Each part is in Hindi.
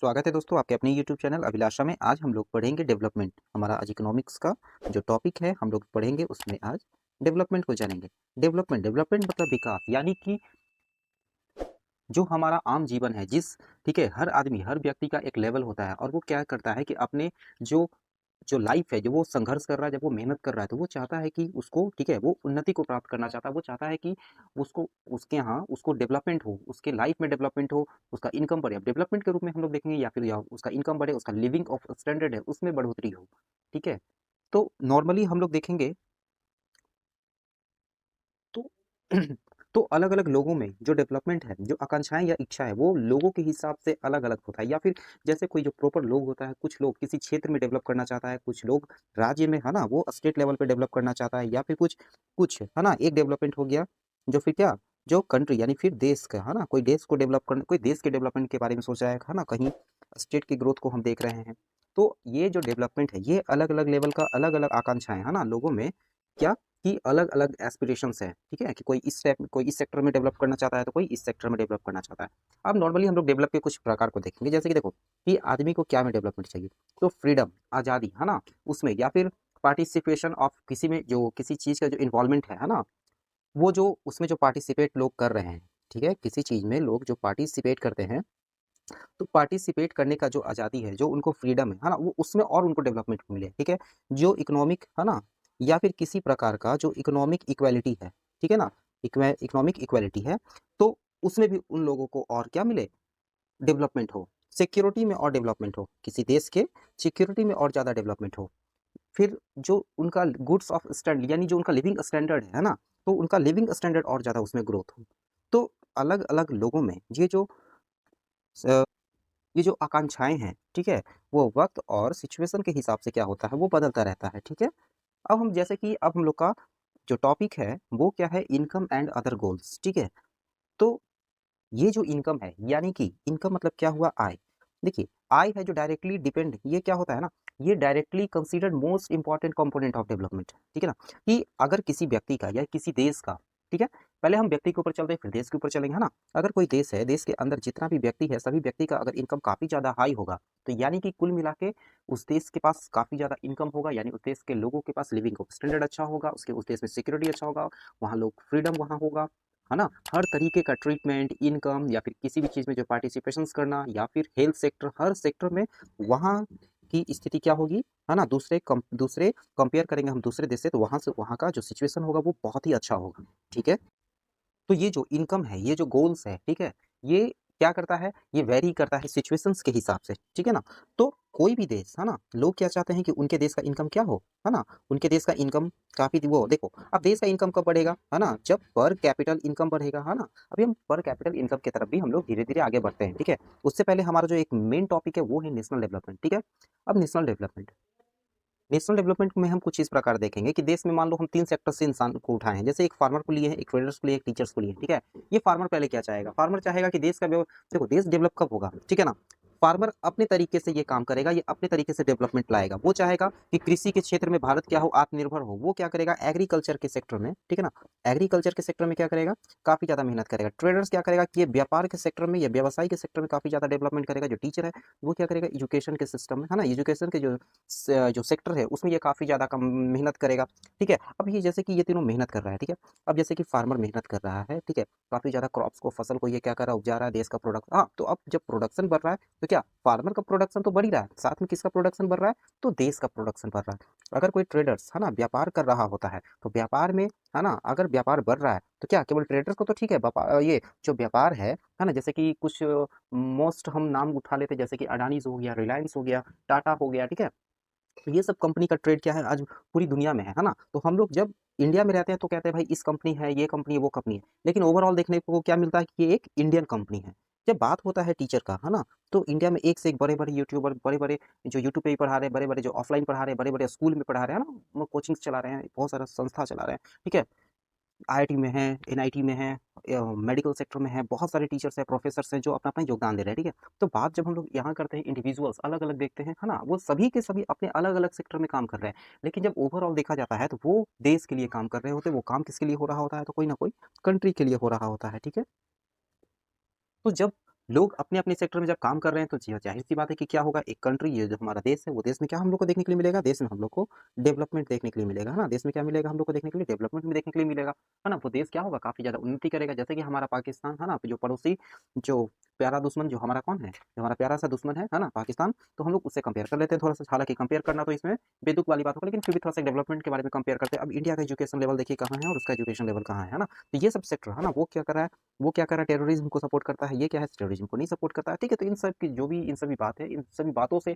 स्वागत है दोस्तों आपके अपने YouTube चैनल अभिलाषा में। आज हम लोग पढ़ेंगे डेवलपमेंट। हमारा आज इकोनॉमिक्स का जो टॉपिक है हम लोग पढ़ेंगे, उसमें आज डेवलपमेंट को जानेंगे। डेवलपमेंट डेवलपमेंट मतलब विकास, यानी कि जो हमारा आम जीवन है, ठीक है, हर आदमी हर व्यक्ति का एक लेवल होता है और वो क्या करता है कि अपने जो जो लाइफ है, जो वो संघर्ष कर रहा है, जब वो मेहनत कर रहा है, तो वो चाहता है कि उसको, ठीक है, वो उन्नति को प्राप्त करना चाहता है। वो चाहता है कि उसको उसके यहाँ उसको डेवलपमेंट हो, उसके लाइफ में डेवलपमेंट हो, उसका इनकम बढ़े। अब डेवलपमेंट के रूप में हम लोग देखेंगे, या फिर उसका इनकम बढ़े, उसका लिविंग ऑफ स्टैंडर्ड है उसमें बढ़ोतरी हो। ठीक है, तो नॉर्मली हम लोग देखेंगे तो तो अलग-अलग लोगों में जो डेवलपमेंट है, जो आकांक्षाएँ या इच्छा है, वो लोगों के हिसाब से अलग-अलग होता है। या फिर जैसे कोई जो प्रॉपर लोग होता है, कुछ लोग किसी क्षेत्र में डेवलप करना चाहता है, कुछ लोग राज्य में, है ना, वो स्टेट लेवल पे डेवलप करना चाहता है, या फिर कुछ कुछ, है ना, एक डेवलपमेंट हो गया, जो फिर क्या, जो कंट्री यानी फिर देश का, है ना, कोई देश को डेवलप करना, कोई देश के डेवलपमेंट के बारे में सोच रहा है ना, कहीं स्टेट की ग्रोथ को हम देख रहे हैं। तो ये जो डेवलपमेंट है, ये अलग-अलग लेवल का अलग-अलग आकांक्षाएँ, है ना, लोगों में क्या कि अलग-अलग एस्पिरेशंस हैं, ठीक है? कि कोई इस सेक्टर में डेवलप करना चाहता है, तो कोई इस सेक्टर में डेवलप करना चाहता है। अब नॉर्मली हम लोग डेवलप के कुछ प्रकार को देखेंगे, जैसे कि देखो कि आदमी को क्या में डेवलपमेंट चाहिए, तो फ्रीडम, आज़ादी, है ना? उसमें, या फिर पार्टिसिपेशन ऑफ किसी में, जो किसी चीज़ का जो इन्वॉल्वमेंट है ना? वो जो उसमें जो पार्टिसिपेट लोग कर रहे हैं, ठीक है? किसी चीज़ में लोग जो पार्टिसिपेट करते हैं, तो पार्टिसिपेट करने का जो आज़ादी है, जो उनको फ्रीडम है ना? वो उसमें और उनको डेवलपमेंट मिले, ठीक है? जो इकोनॉमिक, है ना? या फिर किसी प्रकार का जो इकोनॉमिक इक्वालिटी है, ठीक है ना? इकोनॉमिक इक्वालिटी है, तो उसमें भी उन लोगों को और क्या मिले? डेवलपमेंट हो। सिक्योरिटी में और डेवलपमेंट हो, किसी देश के सिक्योरिटी में और ज़्यादा डेवलपमेंट हो। फिर जो उनका गुड्स ऑफ स्टैंडर्ड, यानी जो उनका लिविंग स्टैंडर्ड है ना? तो उनका लिविंग स्टैंडर्ड और ज़्यादा उसमें ग्रोथ हो। तो अलग-अलग लोगों में स ये जो आकांक्षाएँ हैं, ठीक है? वो वक़्त और सिचुएशन के हिसाब से क्या होता है, वो बदलता रहता है, ठीक है? अब हम जैसे कि अब हम लोग का जो टॉपिक है, वो क्या है? इनकम एंड अदर गोल्स, ठीक है? तो ये जो इनकम है, यानी कि इनकम मतलब क्या हुआ? आय। देखिए, आय है जो डायरेक्टली डिपेंड, ये क्या होता है ना, ये directly considered most important component of development, ठीक है ना? कि अगर किसी व्यक्ति का या किसी देश का, ठीक है? पहले हम व्यक्ति के ऊपर चलते हैं, फिर देश के ऊपर चलेंगे, है ना? अगर कोई देश है, देश के अंदर जितना भी व्यक्ति है, सभी व्यक्ति का अगर इनकम काफ़ी ज़्यादा हाई होगा, तो यानी कि कुल मिला के उस देश के पास काफ़ी ज़्यादा इनकम होगा, यानी उस देश के लोगों के पास लिविंग स्टैंडर्ड अच्छा होगा, उसके उस देश में सिक्योरिटी अच्छा होगा, वहाँ लोग फ्रीडम वहाँ होगा, है ना? हर तरीके का ट्रीटमेंट, इनकम, या फिर किसी भी चीज़ में जो पार्टिसिपेशंस करना, या फिर हेल्थ सेक्टर, हर सेक्टर में वहाँ की स्थिति क्या होगी, है ना? दूसरे कंपेयर करेंगे हम दूसरे देश से, तो वहाँ से वहाँ का जो सिचुएशन होगा वो बहुत ही अच्छा होगा, ठीक है? तो ये जो इनकम है, ये जो गोल्स है, ठीक है? ये क्या करता है? ये वेरी करता है सिचुएशंस के हिसाब से, ठीक है ना? तो कोई भी देश, है ना? लोग क्या चाहते हैं कि उनके देश का इनकम क्या हो, है ना? उनके देश का इनकम काफ़ी वो देखो, अब देश का इनकम कब बढ़ेगा, है ना? जब पर कैपिटल इनकम बढ़ेगा, है ना? अभी हम पर कैपिटल इनकम की तरफ भी हम लोग धीरे-धीरे आगे बढ़ते हैं, ठीक है? उससे पहले हमारा जो एक मेन टॉपिक है, वो है नेशनल डेवलपमेंट, ठीक है? अब नेशनल डेवलपमेंट में हम कुछ इस प्रकार देखेंगे कि देश में मान लो हम 3 सेक्टर से इंसान को उठाए हैं। जैसे एक फार्मर को लिए हैं, एक ट्रेडर्स को लिए, एक टीचर्स को लिए, ठीक है? ये फार्मर पहले क्या चाहेगा? फार्मर चाहेगा कि देश का देखो, देश डेवलप कब होगा, ठीक है ना? फार्मर अपने तरीके से ये काम करेगा, ये अपने तरीके से डेवलपमेंट लाएगा। वो चाहेगा कि कृषि के क्षेत्र में भारत क्या हो, आत्मनिर्भर हो। वो क्या करेगा? एग्रीकल्चर के सेक्टर में, ठीक है ना? एग्रीकल्चर के सेक्टर में क्या करेगा? काफ़ी ज़्यादा मेहनत करेगा। ट्रेडर्स क्या करेगा कि ये व्यापार के सेक्टर में या व्यवसाय के सेक्टर में काफ़ी ज़्यादा डेवलपमेंट करेगा। जो टीचर है, वो क्या करेगा? एजुकेशन के सिस्टम में, है ना? एजुकेशन के जो सेक्टर है, उसमें ये काफ़ी ज़्यादा कम मेहनत करेगा, ठीक है? अब ये जैसे कि ये तीनों मेहनत कर रहा है, ठीक है? अब जैसे कि फार्मर मेहनत कर रहा है, ठीक है? काफ़ी ज़्यादा क्रॉप्स को, फसल को ये क्या कर रहा है? उपजा रहा है, देश का प्रोडक्ट, हाँ, तो अब जब प्रोडक्शन बढ़ रहा है, तो क्या फार्मर का प्रोडक्शन तो बढ़ ही रहा है, साथ में किसका प्रोडक्शन बढ़ रहा है? तो देश का प्रोडक्शन बढ़ रहा है। अगर कोई ट्रेडर्स, है ना, व्यापार कर रहा होता है, तो व्यापार में, है ना, अगर व्यापार बढ़ रहा है, तो क्या केवल ट्रेडर्स को तो ठीक है, ये जो व्यापार है ना, जैसे कि कुछ मोस्ट हम नाम उठा लेते हैं, जैसे कि अडानीज़ हो गया, रिलायंस हो गया, टाटा हो गया, ठीक है? तो ये सब कंपनी का ट्रेड क्या है, आज पूरी दुनिया में है ना? तो हम लोग जब इंडिया में रहते हैं तो कहते हैं भाई इस कंपनी है, ये कंपनी है, वो कंपनी है। लेकिन ओवरऑल देखने को क्या मिलता है कि ये एक इंडियन कंपनी है। जब बात होता है टीचर का, है ना? तो इंडिया में एक से एक बड़े-बड़े यूट्यूबर, बड़े-बड़े जो यूट्यूब पे ही पढ़ा रहे हैं, बड़े-बड़े जो ऑफलाइन पढ़ा रहे हैं, बड़े-बड़े स्कूल में पढ़ा रहे हैं ना, वो कोचिंग्स चला रहे हैं, बहुत सारा संस्था चला रहे हैं, ठीक है? आईआईटी में है, एनआईटी में है, मेडिकल सेक्टर में है, बहुत सारे टीचर्स हैं, प्रोफ़ेसर्स हैं जो अपना-अपना योगदान दे रहे हैं, ठीक है? तो बात जब हम लोग यहाँ करते हैं इंडिविजुअल्स अलग-अलग देखते हैं, है ना? वो सभी के सभी अपने अलग-अलग सेक्टर में काम कर रहे हैं। लेकिन जब ओवरऑल देखा जाता है तो वो देश के लिए काम कर रहे होते हैं, वो काम किसके लिए हो रहा होता है? तो कोई ना कोई कंट्री के लिए हो रहा होता है, ठीक है? तो जब लोग अपने-अपने सेक्टर में जब काम कर रहे हैं तो ज़ाहिर-सी बात है कि क्या होगा, एक कंट्री ये जो हमारा देश है, वो देश में क्या हम लोग को देखने के लिए मिलेगा? देश में हम लोग को डेवलपमेंट देखने के लिए मिलेगा, है ना? देश में क्या मिलेगा हम लोग को देखने के लिए? डेवलपमेंट भी देखने के लिए मिलेगा, है ना? वो देश क्या होगा? काफ़ी ज़्यादा उन्नति करेगा, जैसे कि हमारा पाकिस्तान, है ना? जो पड़ोसी, जो प्यारा दुश्मन जो हमारा कौन है? जो हमारा प्यारा-सा दुश्मन है ना? पाकिस्तान, तो हम लोग उससे कंपेयर कर लेते हैं थोड़ा-सा, हालाँकि कंपेयर करना तो इसमें बेतुक वाली बात होगा, लेकिन फिर भी थोड़ा-सा डेवलपमेंट के बारे में कंपेयर करते हैं। अब इंडिया का एजुकेशन लेवल देखिए कहाँ है और उसका एजुकेशन लेवल कहाँ है ना? तो ये सब सेक्टर, है ना? वो क्या कर रहा है? वो क्या कर रहा है? टेररिज्म को सपोर्ट करता है, ये क्या है? टेररिज्म को नहीं सपोर्ट करता है, ठीक है? तो इन सब की जो भी इन सभी बात है, इन सभी बातों से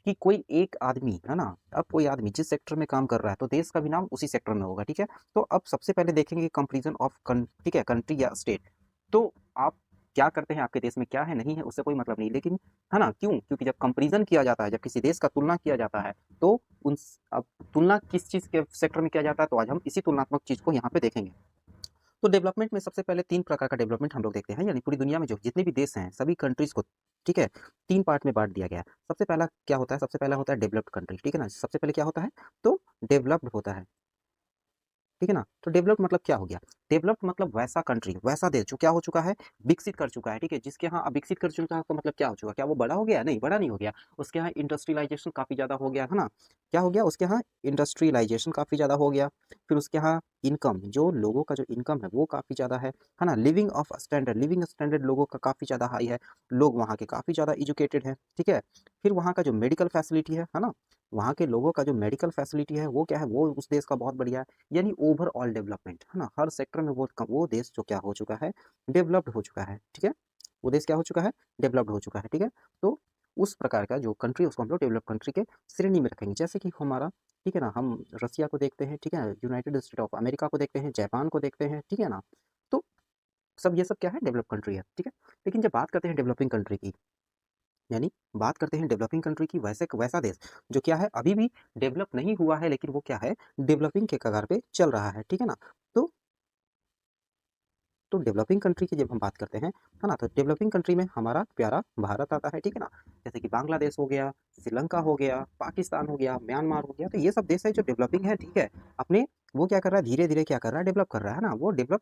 कि कोई एक आदमी, है ना? अब कोई आदमी जिस सेक्टर में काम कर रहा है, तो देश का भी नाम उसी सेक्टर में होगा, ठीक है? तो अब सबसे पहले देखेंगे कंपैरिज़न ऑफ ठीक है? कंट्री या स्टेट। तो आप क्या करते हैं, आपके देश में क्या है, नहीं है, उससे कोई मतलब नहीं, लेकिन है ना? क्यों? क्योंकि जब कंपैरिज़न किया जाता है, जब किसी देश का तुलना किया जाता है, तो उन स अब तुलना किस चीज़ के सेक्टर में किया जाता है, तो आज हम इसी तुलनात्मक चीज़ को यहाँ पे देखेंगे। तो डेवलपमेंट में सबसे पहले 3 प्रकार का डेवलपमेंट हम लोग देखते हैं, यानी पूरी दुनिया में जो जितने भी देश हैं, सभी कंट्रीज़ को, ठीक है, 3 पार्ट में बाँट दिया गया है। सबसे पहला क्या होता है? सबसे पहला होता है डेवलप्ड कंट्री, ठीक है ना? सबसे पहले क्या होता है? तो डेवलप्ड होता है। ठीक है ना? तो डेवलप्ड मतलब क्या हो गया? डेवलप्ड मतलब वैसा कंट्री, वैसा देश जो क्या हो चुका है? विकसित कर चुका है, ठीक है? जिसके यहाँ अब विकसित कर चुका है तो मतलब क्या हो चुका है? क्या वो बड़ा हो गया? नहीं, बड़ा नहीं हो गया। उसके यहाँ इंडस्ट्रियलाइज़ेशन काफ़ी ज़्यादा हो गया, है ना? क्या हो गया? उसके यहाँ इंडस्ट्रियलाइज़ेशन काफ़ी ज़्यादा हो गया। फिर उसके यहाँ इनकम, जो लोगों का जो इनकम है वो काफ़ी ज़्यादा है ना? लिविंग स्टैंडर्ड लोगों का काफ़ी ज़्यादा हाई है। लोग वहाँ के काफ़ी ज़्यादा एजुकेटेड हैं, ठीक है? फिर वहाँ का जो मेडिकल फैसिलिटी है ना? वहाँ के लोगों का जो मेडिकल फैसिलिटी है वो क्या है? वो उस देश का बहुत बढ़िया है। यानी ओवरऑल डेवलपमेंट, है ना? हर सेक्टर में वो देश जो क्या हो चुका है? डेवलप्ड हो चुका है, ठीक है? वो देश क्या हो चुका है? डेवलप्ड हो चुका है, ठीक है? तो उस प्रकार का जो कंट्री है उसको हम लोग डेवलप्ड कंट्री के श्रेणी में रखेंगे। जैसे कि हमारा, ठीक है ना? हम रसिया को देखते हैं, ठीक है? यूनाइटेड स्टेट ऑफ अमेरिका को देखते हैं, जापान को देखते हैं, ठीक है ना? तो ये सब क्या है? डेवलप्ड कंट्री है, ठीक है? लेकिन जब बात करते हैं डेवलपिंग कंट्री की, यानी बात करते हैं डेवलपिंग कंट्री की, वैसा देश जो क्या है? अभी भी डेवलप नहीं हुआ है, लेकिन वो क्या है? डेवलपिंग के कगार पे चल रहा है, ठीक है ना? तो डेवलपिंग कंट्री की जब हम बात करते हैं, है ना? तो डेवलपिंग कंट्री में हमारा प्यारा भारत आता है, ठीक है ना? जैसे कि बांग्लादेश हो गया, श्रीलंका हो गया, पाकिस्तान हो गया, म्यांमार हो गया, तो ये सब देश है जो डेवलपिंग है, ठीक है? अपने वो क्या कर रहा है? धीरे-धीरे क्या कर रहा है? डेवलप कर रहा है ना? वो डेवलप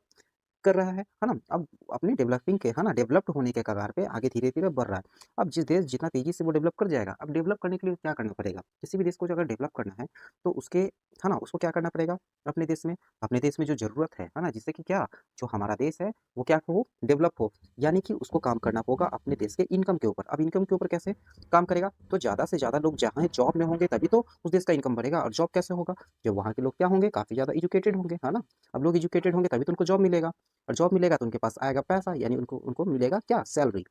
कर रहा है ना? अब अपनी डेवलपिंग के, है ना, डेवलप्ड होने के कगार पे आगे धीरे-धीरे बढ़ रहा है। अब जिस देश जितना तेज़ी से वो डेवलप कर जाएगा, अब डेवलप करने के लिए क्या करना पड़ेगा? किसी भी देश को जो अगर डेवलप करना है, तो उसके, है ना, उसको क्या करना पड़ेगा अपने देश में जो ज़रूरत है ना, जिससे कि क्या, जो हमारा देश है, वो क्या हो? डेवलप हो। यानी कि उसको काम करना होगा अपने देश के इनकम के ऊपर। अब इनकम के ऊपर कैसे काम करेगा? तो ज़्यादा से ज़्यादा लोग जहाँ जॉब में होंगे, तभी तो उस देश का इनकम बढ़ेगा, और जॉब कैसे होगा? जब वहाँ के लोग क्या होंगे? काफ़ी ज़्यादा एजुकेटेड होंगे, है ना? अब लोग एजुकेटेड होंगे तभी तो उनको जॉब मिलेगा। और जॉब मिलेगा तो उनके पास आएगा पैसा, यानी उनको उनको मिलेगा क्या? सैलरी।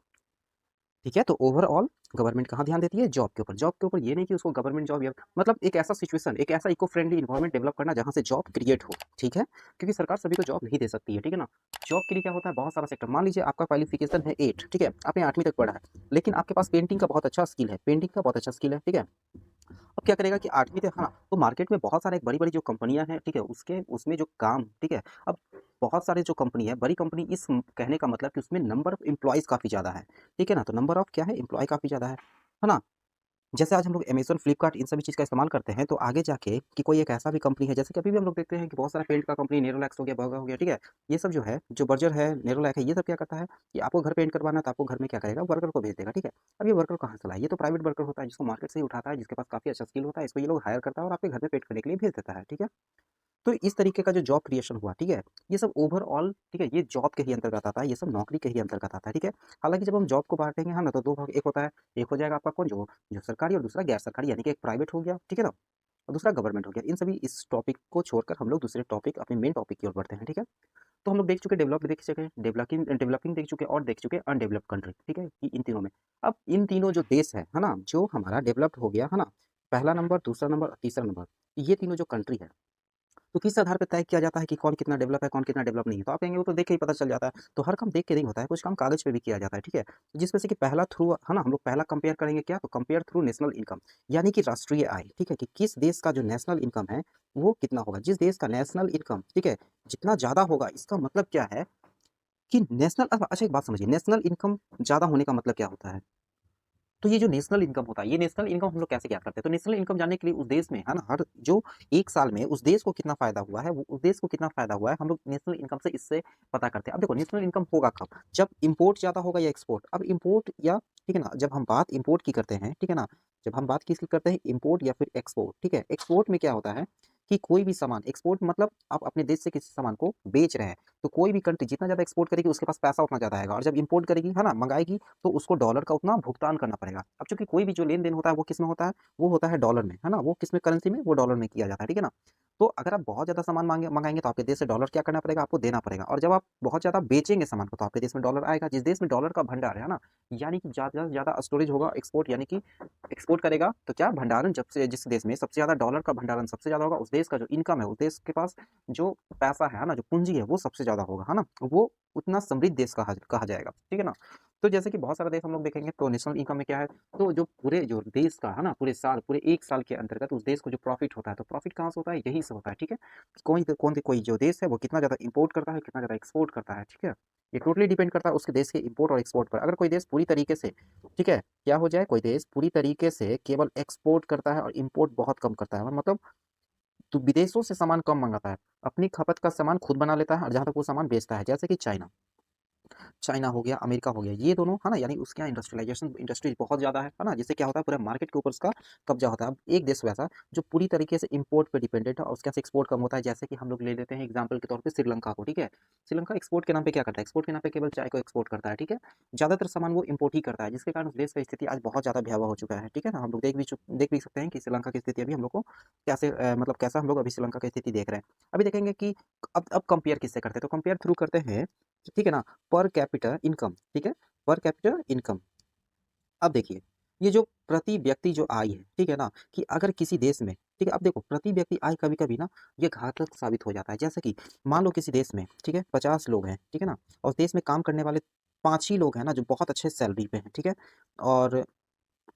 ठीक है? तो ओवरऑल गवर्नमेंट कहाँ ध्यान देती है? जॉब के ऊपर। जॉब के ऊपर, ये नहीं कि उसको गवर्नमेंट जॉब या मतलब एक ऐसा सिचुएशन, एक ऐसा इको फ्रेंडली एनवायरनमेंट डेवलप करना जहाँ से जॉब क्रिएट हो, ठीक है? क्योंकि सरकार सभी को जॉब नहीं दे सकती है, ठीक है ना? जॉब के लिए क्या होता है? बहुत सारा सेक्टर, मान लीजिए आपका क्वालिफिकेशन है 8, ठीक है? आपने 8वीं तक पढ़ा है, लेकिन आपके पास पेंटिंग का बहुत अच्छा स्किल है, ठीक है? अब क्या करेगा कि 8वीं तक, हाँ, तो मार्केट में बहुत सारे बड़ी-बड़ी जो कंपनियाँ हैं, ठीक है? उसके उसमें जो काम, ठीक है? अब बहुत सारे जो कंपनी है, बड़ी कंपनी, इस कहने का मतलब कि उसमें नंबर ऑफ एम्प्लॉइज़ काफ़ी ज़्यादा है, ठीक है ना? तो नंबर ऑफ क्या है? एम्प्लॉयी काफ़ी ज़्यादा है ना? जैसे आज हम लोग अमेज़न, फ्लिपकार्ट इन सभी चीज़ का इस्तेमाल करते हैं, तो आगे जाके कि कोई एक ऐसा भी कंपनी है, जैसे कि अभी भी हम लोग देखते हैं कि बहुत सारा पेंट का कंपनी, नेरोलैक्स हो गया, बर्गर हो गया, ठीक है? ये सब जो है, जो बर्जर है, नेरोलैक है, ये सब क्या करता है कि आपको घर पेंट करवाना है, तो आपको घर में क्या करेगा? वर्कर को भेज देगा, ठीक है? अब ये वर्कर कहाँ से लाए? ये तो प्राइवेट वर्कर होता है, जिसको मार्केट से ही उठाता है, जिसके पास काफ़ी अच्छा स्किल होता है, इसको ये लोग हायर करता है और आपके घर में पेंट करने के लिए भेज देता है, ठीक है? तो इस तरीके का जो जॉब क्रिएशन हुआ, ठीक है? ये सब ओवरऑल, ठीक है? ये जॉब के ही अंतर्गत आता है, ये सब नौकरी के ही अंतर्गत आता है, ठीक है? हालाँकि जब हम जॉब को बाँटेंगे, है ना, तो 2 भाग, एक होता है, एक हो जाएगा आपका कौन? जो जो सरकारी, और दूसरा गैर सरकारी, यानी कि एक प्राइवेट हो गया, ठीक है ना? और दूसरा गवर्नमेंट हो गया। इन सभी इस टॉपिक को छोड़कर हम लोग दूसरे टॉपिक, अपने मेन टॉपिक की ओर बढ़ते हैं, ठीक है? तो हम लोग देख चुके, डेवलप्ड देख चुके, डेवलपिंग डेवलपिंग देख चुके, और देख चुके अनडेवलप्ड कंट्री, ठीक है? कि इन तीनों में। अब इन तीनों जो देश है ना? जो हमारा डेवलप्ड हो गया, है ना? पहला नंबर, दूसरा नंबर और तीसरा नंबर, ये तीनों जो कंट्री है, तो किस आधार पे तय किया जाता है कि कौन कितना डेवलप है, कौन कितना डेवलप नहीं है? तो आप कहेंगे वो तो देख के ही पता चल जाता है। तो हर काम देख के नहीं होता है, कुछ काम कागज़ पे भी किया जाता है, ठीक है? जिसमें से कि पहला थ्रू, है ना, हम लोग पहला कंपेयर करेंगे क्या? तो कंपेयर थ्रू नेशनल इनकम, यानी कि राष्ट्रीय आय, ठीक है? कि किस देश का जो नेशनल इनकम है, वो कितना होगा? जिस देश का नेशनल इनकम, ठीक है, जितना ज़्यादा होगा, इसका मतलब क्या है कि नेशनल, अच्छा एक बात समझिए, नेशनल इनकम ज़्यादा होने का मतलब क्या होता है? तो ये जो नेशनल इनकम होता है, ये नेशनल इनकम हम लोग कैसे ज्ञात करते हैं? तो नेशनल इनकम जानने के लिए उस देश में, है ना, हर जो 1 साल में उस देश को कितना फ़ायदा हुआ है, वो उस देश को कितना फ़ायदा हुआ है, हम लोग नेशनल इनकम से इससे पता करते हैं। अब देखो नेशनल इनकम होगा कब? जब इम्पोर्ट ज़्यादा होगा या एक्सपोर्ट? अब इम्पोर्ट या, ठीक है ना, जब हम बात इम्पोर्ट की करते हैं, ठीक है ना, जब हम बात किसकी करते हैं, इम्पोर्ट या फिर एक्सपोर्ट, ठीक है? एक्सपोर्ट में क्या होता है कि कोई भी सामान, एक्सपोर्ट मतलब आप अपने देश से किसी सामान को बेच रहे हैं, तो कोई भी कंट्री जितना ज़्यादा एक्सपोर्ट करेगी उसके पास पैसा उतना ज़्यादा आएगा, और जब इम्पोर्ट करेगी, है ना, मंगाएगी, तो उसको डॉलर का उतना भुगतान करना पड़ेगा। अब चूंकि कोई भी जो लेन देन होता है वो किस में होता है, वो होता है डॉलर में, है ना, वो किस में, करेंसी में, वो डॉलर में किया जाता है, ठीक है ना। तो अगर आप बहुत ज़्यादा सामान मंगाएंगे तो आपके देश से डॉलर क्या करना पड़ेगा, आपको देना पड़ेगा, और जब आप बहुत ज़्यादा बेचेंगे सामान को तो आपके देश में डॉलर आएगा। जिस देश में डॉलर का भंडार है ना, यानी कि ज़्यादा से ज़्यादा स्टोरेज होगा, एक्सपोर्ट यानी कि एक्सपोर्ट करेगा, तो क्या भंडारण, जब से जिस देश में सबसे ज़्यादा डॉलर का भंडारण सबसे ज़्यादा होगा, उस देश का जो इनकम है, उस देश के पास जो पैसा है ना, जो पूंजी है, वो सबसे ज़्यादा होगा, है ना, वो उतना समृद्ध देश कहा जाएगा, ठीक है ना। तो जैसे कि बहुत सारा देश हम लोग देखेंगे, तो नेशनल इनकम में क्या है, तो जो पूरे जो देश का है ना, पूरे साल, पूरे 1 साल के अंतर्गत उस देश को जो प्रॉफिट होता है, तो प्रॉफिट कहाँ से होता है, यहीं से होता है, ठीक है। कोई जो देश है वो कितना ज़्यादा इंपोर्ट करता है, कितना ज़्यादा एक्सपोर्ट करता है, ठीक है। ये टोटली डिपेंड करता है उसके देश के इंपोर्ट और एक्सपोर्ट पर। अगर कोई देश पूरी तरीके से, ठीक है, क्या हो जाए, कोई देश पूरी तरीके से केवल एक्सपोर्ट करता है और इंपोर्ट बहुत कम करता है, मतलब तो विदेशों से सामान कम मंगाता है, अपनी खपत का सामान खुद बना लेता है, और जहाँ तक वो सामान बेचता है, जैसे कि चाइना, चाइना हो गया, अमेरिका हो गया, ये दोनों, है ना, यानी उसके यहाँ इंडस्ट्रियलाइजेशन, इंडस्ट्रीज बहुत ज़्यादा है ना, जिससे क्या होता है, पूरा मार्केट के ऊपर उसका कब्जा होता है। अब एक देश वैसा जो पूरी तरीके से इंपोर्ट पे डिपेंडेंट है और उसके यहाँ से एक्सपोर्ट कम होता है, जैसे कि हम लोग ले लेते हैं एग्जाम्पल के तौर पर श्रीलंका को, ठीक है। श्रीलंका एक्सपोर्ट के नाम पे क्या करता है, एक्सपोर्ट के नाम पे केवल चाय को एक्सपोर्ट करता है, ठीक है। ज़्यादातर सामान वो इंपोर्ट ही करता है, जिसके कारण उस देश का स्थिति आज बहुत ज़्यादा भयावह हो चुका है, ठीक है ना। हम लोग देख भी सकते हैं कि श्रीलंका की स्थिति अभी हम लोग को कैसे, मतलब कैसा हम लोग अभी श्रीलंका की स्थिति देख रहे हैं। अभी देखेंगे कि अब कंपेयर किससे करते हैं, तो कंपेयर थ्रू करते हैं, ठीक है ना, पर कैपिटा इनकम, ठीक है, पर कैपिटा इनकम। अब देखिए, ये जो प्रति व्यक्ति जो आय है, ठीक है ना, कि अगर किसी देश में, ठीक है, अब देखो प्रति व्यक्ति आय कभी-कभी ना ये घातक साबित हो जाता है। जैसे कि मान लो किसी देश में, ठीक है, 50 लोग हैं, ठीक है ना, और देश में काम करने वाले 5 ही लोग हैं ना जो बहुत अच्छे सैलरी पे हैं, ठीक है, और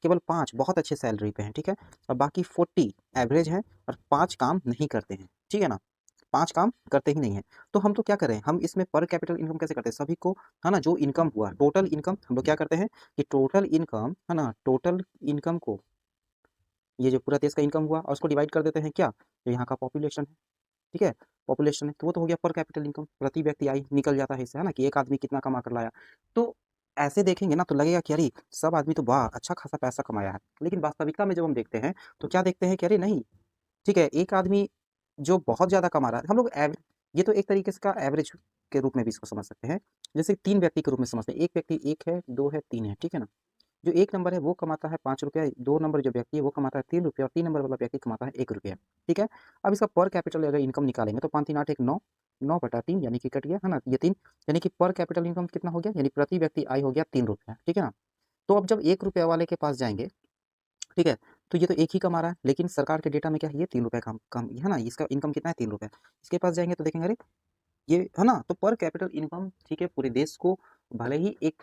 केवल 5 बहुत अच्छे सैलरी पे हैं, ठीक है, और बाकी 40 एवरेज हैं और 5 काम नहीं करते हैं, ठीक है ना। 5 काम करते ही नहीं हैं। तो हम तो क्या करें, हम इसमें पर कैपिटल इनकम कैसे करते हैं? सभी को, है ना, जो इनकम हुआ, टोटल इनकम, हम लोग क्या करते हैं कि टोटल इनकम, है ना, टोटल इनकम को, ये जो पूरा देश का इनकम हुआ और उसको डिवाइड कर देते हैं क्या? जो यहाँ का पॉपुलेशन है, ठीक है? पॉपुलेशन है, तो वो तो हो गया पर कैपिटल इनकम, प्रति व्यक्ति आय निकल जाता है इससे, है ना, कि एक आदमी कितना कमा कर लाया। तो ऐसे देखेंगे ना तो लगेगा कि अरे! सब आदमी तो वाह! अच्छा खासा पैसा कमाया है। लेकिन वास्तविकता में जब हम देखते हैं, तो क्या देखते हैं कि अरे नहीं, ठीक है, एक आदमी जो बहुत ज़्यादा कमा रहा है, हम लोग ये तो एक तरीके से का एवरेज के रूप में भी इसको समझ सकते हैं। जैसे 3 व्यक्ति के रूप में समझते हैं, एक व्यक्ति 1 है, 2 है, 3 है, ठीक है ना? जो 1 नंबर है वो कमाता है ₹5, 2 नंबर जो व्यक्ति है वो कमाता है ₹3 और 3 नंबर वाला व्यक्ति कमाता है ₹1, ठीक है? अब इसका पर कैपिटल अगर इनकम निकालेंगे तो 5 3 8 1 9, 9/3 यानी कि कट गया, है ना? ये 3 यानी कि पर कैपिटल इनकम कितना हो गया? यानी प्रति व्यक्ति आय हो गया ₹3, ठीक है ना? तो अब जब ₹1 वाले के पास जाएँगे, ठीक है? तो ये तो एक ही कमा रहा है, लेकिन सरकार के डेटा में क्या है, ये ₹3 कम कम है ना? इसका इनकम कितना है, ₹3। इसके पास जाएँगे तो देखेंगे अरे! ये है ना? तो पर कैपिटल इनकम, ठीक है, पूरे देश को भले ही एक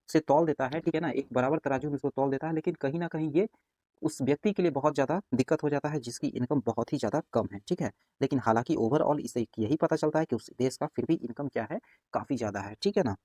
से तौल देता है, ठीक है ना? एक बराबर तराजू में इसको तौल देता है, लेकिन कहीं न कहीं ये उस व्यक्ति के लिए बहुत ज़्यादा दिक्कत हो जाता है जिसकी इनकम बहुत ही ज़्यादा कम है, ठीक है? लेकिन हालाँकि ओवरऑल इससे यही पता चलता है कि उस देश का फिर भी इनकम क्या है, काफ़ी ज़्यादा है, ठीक है ना?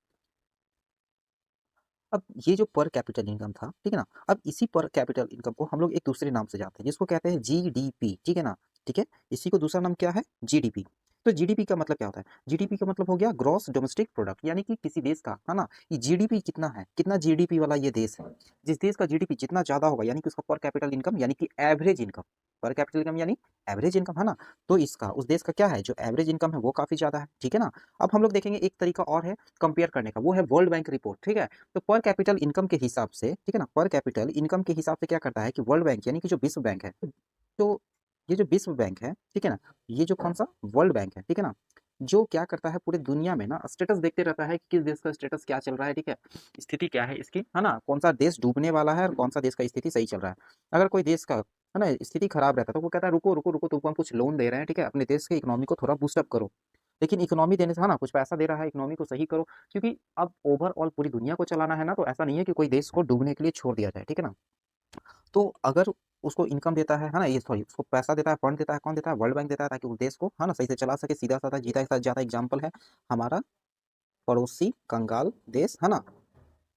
अब ये जो पर कैपिटल इनकम था, ठीक है ना? अब इसी पर कैपिटल इनकम को हम लोग एक दूसरे नाम से जानते हैं, जिसको कहते हैं जीडीपी, ठीक है ना? ठीक है? इसी को दूसरा नाम क्या है? जीडीपी। तो जीडीपी का मतलब क्या होता है? जीडीपी का मतलब हो गया ग्रॉस डोमेस्टिक प्रोडक्ट, यानी कि किसी देश का, है ना? ये जीडीपी कितना है? कितना जीडीपी वाला ये देश है? जिस देश का जीडीपी जितना ज़्यादा होगा, यानी कि उसका पर कैपिटल इनकम, यानी कि एवरेज इनकम, पर कैपिटल इनकम यानी एवरेज इनकम, है ना? तो इसका उस देश का क्या है, जो एवरेज इनकम है वो काफ़ी ज़्यादा है, ठीक है ना? अब हम लोग देखेंगे एक तरीका और है कंपेयर करने का, वो है वर्ल्ड बैंक रिपोर्ट, ठीक है? तो पर कैपिटल इनकम के हिसाब से, ठीक है ना, पर कैपिटल इनकम के हिसाब से क्या करता है कि वर्ल्ड बैंक यानी कि जो विश्व बैंक है, तो ये जो विश्व बैंक है, ठीक है ना, ये जो कौन सा वर्ल्ड बैंक है, ठीक है ना, जो क्या करता है पूरे दुनिया में ना स्टेटस देखते रहता है कि किस देश का स्टेटस क्या चल रहा है, ठीक है, स्थिति क्या है इसकी, है ना, कौन सा देश डूबने वाला है और कौन सा देश का स्थिति सही चल रहा है। अगर कोई देश का, है ना, स्थिति खराब रहता है तो वो कहता है रुको रुको रुको, तुमको हम कुछ लोन दे रहे हैं, ठीक है, अपने देश के इकोनॉमी को थोड़ा बूस्टअप करो। लेकिन इकोनॉमी देने से, है ना, कुछ पैसा दे रहा है, इकोनॉमी को सही करो, क्योंकि अब ओवरऑल पूरी दुनिया को चलाना है ना, तो ऐसा नहीं है कि कोई देश को डूबने के लिए छोड़ दिया जाए, ठीक है ना। तो अगर उसको इनकम देता है ना, ये सॉरी, उसको पैसा देता है, फंड देता है, कौन देता है? वर्ल्ड बैंक देता है, ताकि उस देश को, है ना, सही से चला सके, सीधा-साधा जीता जाता। एग्जाम्पल है हमारा पड़ोसी कंगाल देश, है ना,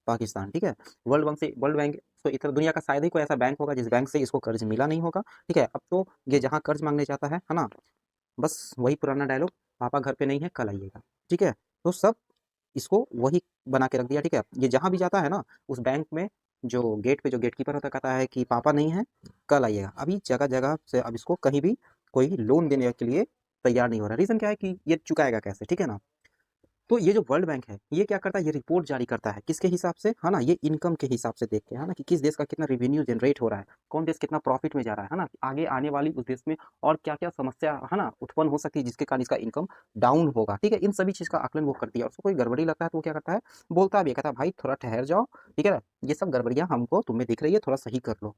पाकिस्तान, ठीक है। वर्ल्ड बैंक तो इतना दुनिया का शायद ही कोई ऐसा बैंक होगा जिस बैंक से इसको कर्ज मिला नहीं होगा, ठीक है। अब तो ये जहाँ कर्ज मांगने जाता है ना, बस वही पुराना डायलॉग, पापा घर पे नहीं है कल आइएगा, ठीक है। तो सब इसको वही बना के रख दिया, ठीक है। ये जहाँ भी जाता है ना, उस बैंक में जो गेट पे जो गेटकीपर होता है कहता है कि पापा नहीं है कल आइएगा। अभी जगह जगह से अब इसको कहीं भी कोई लोन देने के लिए तैयार नहीं हो रहा। रीजन क्या है कि ये चुकाएगा कैसे, ठीक है ना। तो ये जो वर्ल्ड बैंक है ये क्या करता है, ये रिपोर्ट जारी करता है किसके हिसाब से, है ना, ये इनकम के हिसाब से देख के, है ना, कि किस देश का कितना रेवेन्यू जनरेट हो रहा है, कौन देश कितना प्रॉफिट में जा रहा है ना, आगे आने वाली उस देश में और क्या क्या समस्या, है ना, उत्पन्न हो सकती है जिसके कारण इसका इनकम डाउन होगा, ठीक है। इन सभी चीज का आकलन वो करती है और उसको कोई गड़बड़ी लगता है तो वो क्या करता है, बोलता भी है, कहता है भाई थोड़ा ठहर जाओ, ठीक है ना, ये सब गड़बड़ियां हमको तुम्हें दिख रही है, थोड़ा सही कर लो।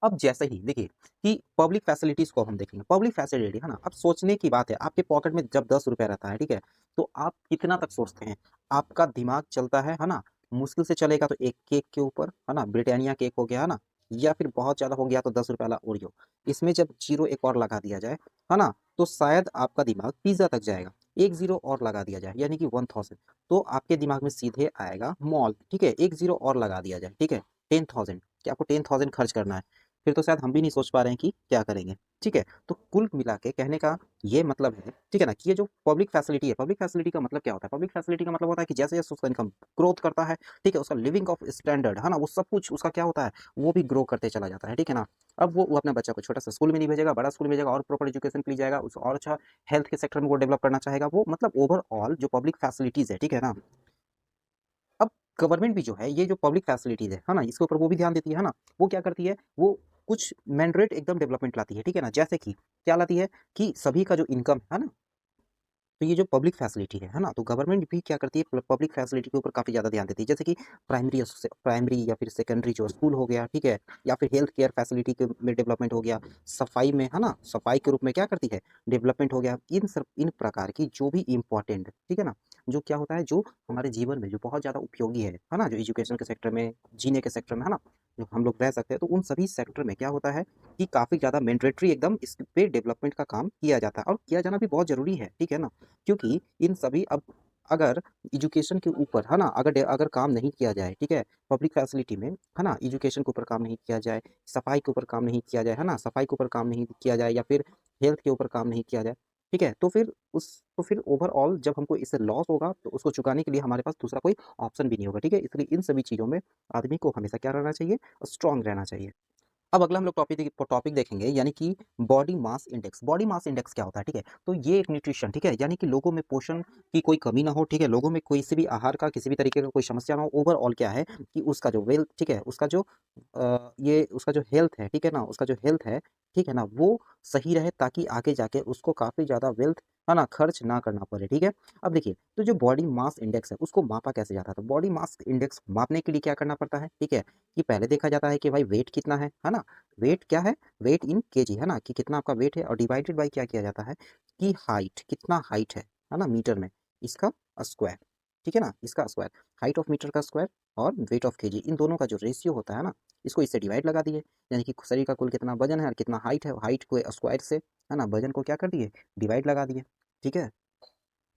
अब जैसे ही देखिए कि पब्लिक फैसिलिटीज को हम देखेंगे, पब्लिक फैसिलिटी, है ना, अब सोचने की बात है, आपके पॉकेट में जब 10 रुपया रहता है, ठीक है, तो आप कितना तक सोचते हैं, आपका दिमाग चलता है ना, मुश्किल से चलेगा तो एक केक के ऊपर, है ना, ब्रिटानिया केक हो गया, है ना, या फिर बहुत ज्यादा हो गया तो 10 रुपये वाला ओरियो। इसमें जब जीरो एक और लगा दिया जाए, है ना, तो शायद आपका दिमाग पिज्जा तक जाएगा। एक जीरो और लगा दिया जाए यानी कि 1000, तो आपके दिमाग में सीधे आएगा मॉल, ठीक है। एक जीरो और लगा दिया जाए, ठीक है, 10,000, कि आपको 10,000 खर्च करना है, फिर तो शायद हम भी नहीं सोच पा रहे हैं कि क्या करेंगे, ठीक है। तो कुल मिला के कहने का ये मतलब है, ठीक है ना, कि ये जो पब्लिक फैसिलिटी है, पब्लिक फैसिलिटी का मतलब क्या होता है, पब्लिक फैसिलिटी का मतलब होता है कि जैसे जैसे उसका इनकम ग्रोथ करता है, ठीक है, उसका लिविंग ऑफ स्टैंडर्ड, है ना, वो सब कुछ उसका क्या होता है, वो भी ग्रो करते चला जाता है, ठीक है ना। अब वो अपने बच्चा को छोटा सा स्कूल में नहीं भेजेगा, बड़ा स्कूल में भेजेगा और प्रॉपर एजुकेशन के लिए जाएगा, उस और अच्छा हेल्थ के सेक्टर में वो डेवलप करना चाहेगा, वो मतलब ओवरऑल जो पब्लिक फैसिलिटीज है, ठीक है ना। अब गवर्नमेंट भी जो है ये जो पब्लिक फैसिलिटीज है ना, इसके ऊपर वो भी ध्यान देती है ना, वो क्या करती है, वो कुछ मैंडेट एकदम डेवलपमेंट लाती है, ठीक है ना। जैसे कि क्या लाती है कि सभी का जो इनकम है ना, तो ये जो पब्लिक फैसिलिटी है ना, तो गवर्नमेंट भी क्या करती है, पब्लिक फैसिलिटी के ऊपर काफ़ी ज़्यादा ध्यान देती है। जैसे कि प्राइमरी या फिर सेकेंडरी जो स्कूल हो गया, ठीक है, या फिर हेल्थ केयर फैसिलिटी के में डेवलपमेंट हो गया, सफाई में, है ना, सफाई के रूप में क्या करती है, डेवलपमेंट हो गया। इन प्रकार की जो भी इम्पोर्टेंट, ठीक है ना, जो क्या होता है, जो हमारे जीवन में जो बहुत ज़्यादा उपयोगी है ना, जो एजुकेशन के सेक्टर में, जीने के सेक्टर में, है ना, जो हम लोग रह सकते हैं, तो उन सभी सेक्टर में क्या होता है कि काफ़ी ज़्यादा मैंडेटरी एकदम इस पे डेवलपमेंट का काम किया जाता है और किया जाना भी बहुत ज़रूरी है, ठीक है ना। क्योंकि इन सभी अब अगर एजुकेशन के ऊपर, है ना, अगर काम नहीं किया जाए, ठीक है, पब्लिक फैसिलिटी में, है ना, एजुकेशन के ऊपर काम नहीं किया जाए, सफाई के ऊपर काम नहीं किया जाए, है ना, सफाई के ऊपर काम नहीं किया जाए, या फिर हेल्थ के ऊपर काम नहीं किया जाए, ठीक है, तो फिर ओवरऑल जब हमको इससे लॉस होगा तो उसको चुकाने के लिए हमारे पास दूसरा कोई ऑप्शन भी नहीं होगा, ठीक है। इसलिए इन सभी चीज़ों में आदमी को हमेशा क्या रहना चाहिए, स्ट्रांग रहना चाहिए। अब अगला हम लोग टॉपिक देखेंगे, यानी कि body mass index. Body mass index क्या होता है, ठीक है, तो ये एक न्यूट्रिशन, ठीक है, यानी कि लोगों में पोषण की कोई कमी ना हो, ठीक है, लोगों में कोई से भी आहार का किसी भी तरीके का कोई समस्या ना हो। ओवरऑल क्या है कि उसका जो वेल्थ, ठीक है, उसका जो ये उसका जो हेल्थ है, ठीक है ना, उसका जो हेल्थ है, ठीक है ना, वो सही रहे ताकि आगे जाके उसको काफ़ी ज़्यादा वेल्थ, है ना, खर्च ना करना पड़े, ठीक है। अब देखिए, तो जो बॉडी मास इंडेक्स है उसको मापा कैसे जाता है, तो बॉडी मास इंडेक्स मापने के लिए क्या करना पड़ता है, ठीक है, कि पहले देखा जाता है कि भाई वेट कितना है ना, वेट क्या है, वेट इन केजी, है ना, कि कितना आपका वेट है, और डिवाइडेड बाय क्या किया जाता है कि हाइट, कितना हाइट है ना, मीटर में, इसका स्क्वायर, ठीक है ना, इसका स्क्वायर, हाइट ऑफ मीटर का स्क्वायर और वेट ऑफ केजी, इन दोनों का जो रेशियो होता है ना, इसको इससे डिवाइड लगा दिए, यानी कि शरीर का कुल कितना वजन है और कितना हाइट है, हाइट को स्क्वायर से, है ना, वजन को क्या कर दिए, डिवाइड लगा दिए, ठीक है।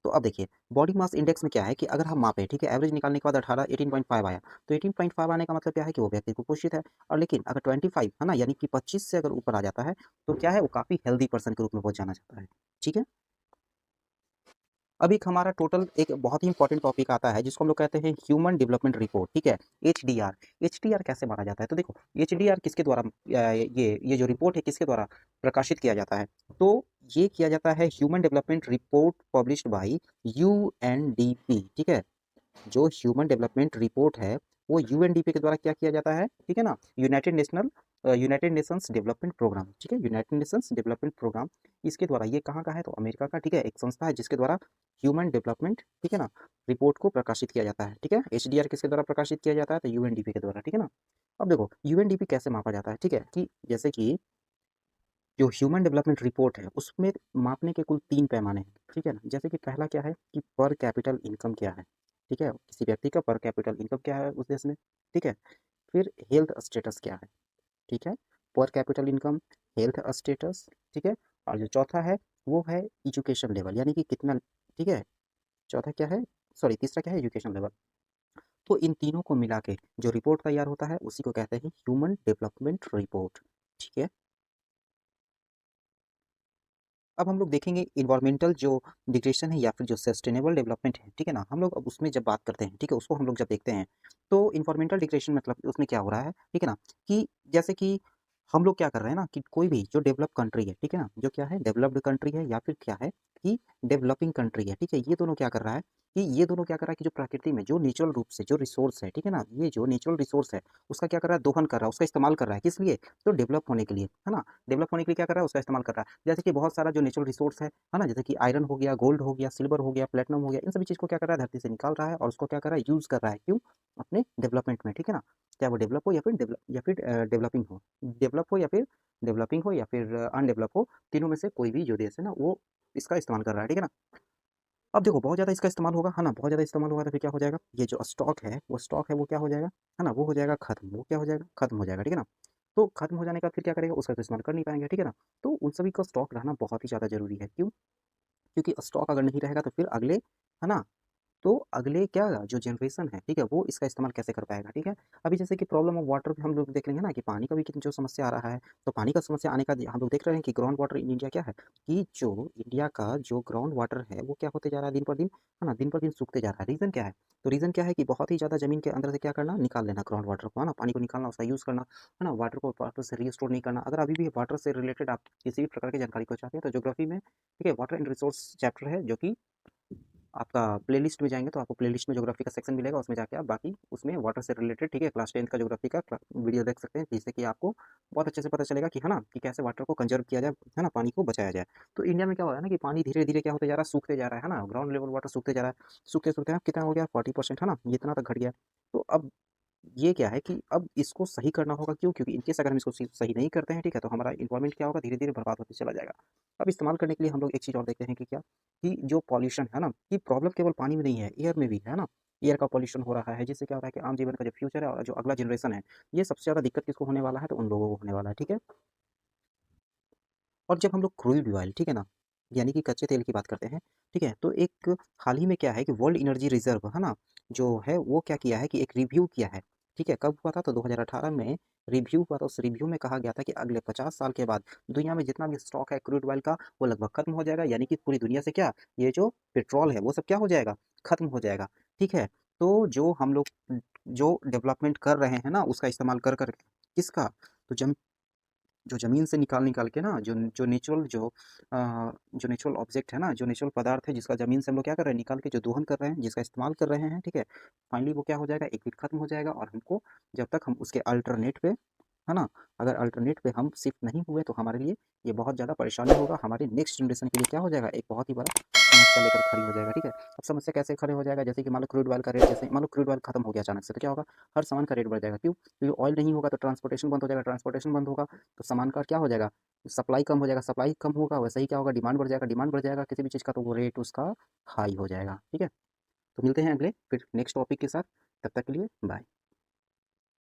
तो अब देखिए, बॉडी मास इंडेक्स में क्या है कि अगर हम मापें, ठीक है, एवरेज निकालने के बाद 18 18.5 आया, तो 18.5 आने का मतलब क्या है कि वो व्यक्ति कुपोषित है। और लेकिन अगर 25, है ना, यानी कि 25 से अगर ऊपर आ जाता है तो क्या है, वो काफ़ी हेल्दी पर्सन के रूप में वो जाना जाता है, ठीक है। अब एक हमारा टोटल एक बहुत ही इंपॉर्टेंट टॉपिक आता है जिसको हम लोग कहते हैं ह्यूमन डेवलपमेंट रिपोर्ट, ठीक है, एचडीआर। एचडीआर कैसे माना जाता है, तो देखो, एचडीआर किसके द्वारा ये जो रिपोर्ट है किसके द्वारा प्रकाशित किया जाता है, तो ये किया जाता है human development report published by UNDP, ठीक है। जो ह्यूमन डेवलपमेंट रिपोर्ट है वो यूएनडीपी के द्वारा क्या किया जाता है, ठीक है ना, यूनाइटेड नेशंस डेवलपमेंट प्रोग्राम, ठीक है, यूनाइटेड नेशंस डेवलपमेंट प्रोग्राम, इसके द्वारा, ये कहाँ का है, तो अमेरिका का, ठीक है, एक संस्था है जिसके द्वारा ह्यूमन डेवलपमेंट, ठीक है ना, रिपोर्ट को प्रकाशित किया जाता है, ठीक है। एचडीआर किसके द्वारा प्रकाशित किया जाता है, तो यूएनडीपी के द्वारा, ठीक है ना। अब देखो यूएनडीपी कैसे मापा जाता है, ठीक है, कि जैसे कि जो ह्यूमन डेवलपमेंट रिपोर्ट है उसमें मापने के कुल 3 पैमाने हैं, ठीक है ना। जैसे कि पहला क्या है कि पर कैपिटल इनकम क्या है, ठीक है, किसी व्यक्ति का पर कैपिटल इनकम क्या है उस देश में, ठीक है। फिर हेल्थ स्टेटस क्या है, ठीक है, पर कैपिटल इनकम, हेल्थ स्टेटस, ठीक है। और जो चौथा है वो है एजुकेशन लेवल, यानी कि कितना, ठीक है, चौथा क्या है, सॉरी तीसरा क्या है, एजुकेशन लेवल। तो इन तीनों को मिला के जो रिपोर्ट तैयार होता है उसी को कहते हैं ह्यूमन डेवलपमेंट रिपोर्ट। ठीक है। अब हम लोग देखेंगे इन्वायरमेंटल जो डिग्रेडेशन है या फिर जो सस्टेनेबल डेवलपमेंट है, ठीक है ना, हम लोग अब उसमें जब बात करते हैं, ठीक है, उसको हम लोग जब देखते हैं तो इन्वायरमेंटल डिग्रेडेशन मतलब उसमें क्या हो रहा है, ठीक है ना, कि जैसे कि हम लोग क्या कर रहे हैं ना कि कोई भी जो डेवलप कंट्री है, ठीक है ना, जो क्या है डेवलप्ड कंट्री है या फिर क्या है कि डेवलपिंग कंट्री है, ठीक है, ये दोनों क्या कर रहा है कि ये दोनों क्या कर रहा है कि जो प्रकृति में जो नेचुरल रूप से जो रिसोर्स है, ठीक है ना, ये जो नेचुरल रिसोर्स है उसका क्या कर रहा है, दोहन कर रहा है, उसका इस्तेमाल कर रहा है, किस लिए, तो डेवलप होने के लिए, है ना, डेवलप होने के लिए क्या कर रहा है, उसका इस्तेमाल कर रहा है। जैसे कि बहुत सारा जो नेचुरल रिसोर्स है ना, जैसे कि आयरन हो गया, गोल्ड हो गया, सिल्वर हो गया, प्लेटिनम हो गया, इन सभी चीज़ को क्या कर रहा है, धरती से निकाल रहा है और उसको क्या कर रहा है, यूज़ कर रहा है, क्यों, अपने डेवलपमेंट में, ठीक है ना, चाहे वो डेवलप हो या फिर डेवलपिंग हो, डेवलप हो या फिर डेवलपिंग हो या फिर अनडेवलप हो, तीनों में से कोई भी जो देश है ना वो इसका इस्तेमाल कर रहा है, ठीक है ना। अब देखो बहुत ज़्यादा इसका इस्तेमाल होगा, है ना, बहुत ज़्यादा इस्तेमाल होगा तो फिर क्या हो जाएगा, ये जो स्टॉक है वो क्या हो जाएगा, है ना, वो हो जाएगा खत्म, वो क्या हो जाएगा, खत्म हो जाएगा, ठीक है ना। तो खत्म हो जाने का फिर क्या करेगा, उसका तो इस्तेमाल कर नहीं पाएंगे, ठीक है ना। तो उन सभी का स्टॉक रहना बहुत ही ज़्यादा ज़रूरी है, क्यों, क्योंकि स्टॉक अगर नहीं रहेगा तो फिर अगले, है ना, तो अगले क्या जो जनरेशन है, ठीक है, वो इसका इस्तेमाल कैसे कर पाएगा, ठीक है। अभी जैसे कि प्रॉब्लम ऑफ वाटर पे हम लोग देख लेंगे ना कि पानी का भी कितनी जो समस्या आ रहा है, तो पानी का समस्या आने का हम लोग देख रहे हैं कि ग्राउंड वाटर इन इंडिया क्या है, कि जो इंडिया का जो ग्राउंड वाटर है वो क्या होते जा रहा है दिन पर दिन, है ना, दिन पर दिन सूखते जा रहा है। रीज़न क्या है, तो रीज़न क्या है कि बहुत ही ज़्यादा ज़मीन के अंदर से क्या करना, निकाल लेना ग्राउंड वाटर को, है ना, पानी को निकालना, उसका यूज़ करना, है ना, वाटर को वाटर से रीस्टोर नहीं करना। अगर अभी भी वाटर से रिलेटेड आप किसी भी प्रकार की जानकारी को चाहते हैं तो ज्योग्राफी में, ठीक है, वाटर एंड रिसोर्स चैप्टर है जो कि आपका प्लेलिस्ट में जाएँगे तो आपको प्लेलिस्ट में ज्योग्राफी का सेक्शन मिलेगा, उसमें जाके आप बाकी उसमें वाटर से रिलेटेड, ठीक है, क्लास 10 का ज्योग्राफी का वीडियो देख सकते हैं, जिससे कि आपको बहुत अच्छे से पता चलेगा कि, है ना, कि कैसे वाटर को कंजर्व किया जाए, है ना, पानी को बचाया जाए। तो इंडिया में क्या हो रहा है ना कि पानी धीरे-धीरे क्या होते जा रहा है, सूखते जा रहा है ना, ग्राउंड लेवल वाटर सूखते जा रहा है। सूखते-सूखते अब कितना हो गया 40%, है ना, ये इतना तक घट गया। तो अब ये क्या है कि अब इसको सही करना होगा, क्यों? क्योंकि इन केस अगर हम इसको सही नहीं करते हैं, ठीक है, तो हमारा एनवायरनमेंट क्या होगा, धीरे-धीरे बर्बाद होते चला जाएगा। अब इस्तेमाल करने के लिए हम लोग एक चीज़ और देखते हैं कि क्या, कि जो पॉल्यूशन है ना, कि प्रॉब्लम केवल पानी में नहीं है, एयर में भी है ना। एयर का पॉल्यूशन हो रहा है, जिससे क्या हो रहा है कि आम जीवन का जो फ्यूचर है और जो अगला जनरेशन है, ये सबसे ज़्यादा दिक्कत किसको होने वाला है, तो उन लोगों को होने वाला है, ठीक है। और जब हम लोग क्रूड ऑयल, ठीक है ना, यानी कि कच्चे तेल की बात करते हैं, ठीक है, तो एक हाल ही में क्या है कि वर्ल्ड एनर्जी रिजर्व, है ना, जो है वो क्या किया है कि एक रिव्यू किया है, ठीक है, कब हुआ था, तो 2018 में रिव्यू हुआ था। उस रिव्यू में कहा गया था कि अगले 50 साल के बाद दुनिया में जितना भी स्टॉक है क्रूड ऑयल का वो लगभग खत्म हो जाएगा, यानी कि पूरी दुनिया से क्या, ये जो पेट्रोल है वो सब क्या हो जाएगा, खत्म हो जाएगा, ठीक है। तो जो हम लोग जो डेवलपमेंट कर रहे हैं ना उसका इस्तेमाल कर कर किसका, तो जो ज़मीन से निकाल के ना जो नेचुरल जो नेचुरल ऑब्जेक्ट है ना, जो नेचुरल पदार्थ है जिसका ज़मीन से हम लोग क्या कर रहे हैं, निकाल के जो दोहन कर रहे हैं, जिसका इस्तेमाल कर रहे हैं, ठीक है, फाइनली वो क्या हो जाएगा, एक दिन खत्म हो जाएगा और हमको जब तक हम उसके अल्टरनेट पे, है ना, अगर अल्टरनेट पे हम शिफ्ट नहीं हुए तो हमारे लिए ये बहुत ज़्यादा परेशानी होगा, हमारे नेक्स्ट जनरेशन के लिए क्या हो जाएगा, एक बहुत ही बड़ा समस्या लेकर खड़ी हो जाएगा, ठीक है। अब समस्या कैसे खड़े हो जाएगा, जैसे कि मान लो क्रूड ऑयल का रेट, जैसे मान लो क्रूड ऑयल खत्म हो गया अचानक से, तो क्या होगा, हर सामान का रेट बढ़ जाएगा, क्यों, क्योंकि ऑयल नहीं होगा तो ट्रांसपोर्टेशन बंद हो जाएगा, ट्रांसपोर्टेशन बंद होगा तो सामान का क्या हो जाएगा, सप्लाई कम हो जाएगा, सप्लाई कम होगा वैसे ही क्या होगा, डिमांड बढ़ जाएगा, डिमांड बढ़ जाएगा किसी भी चीज़ का तो वो रेट उसका हाई हो जाएगा, ठीक है। तो मिलते हैं अगले फिर नेक्स्ट टॉपिक के साथ, तब तक के लिए बाय।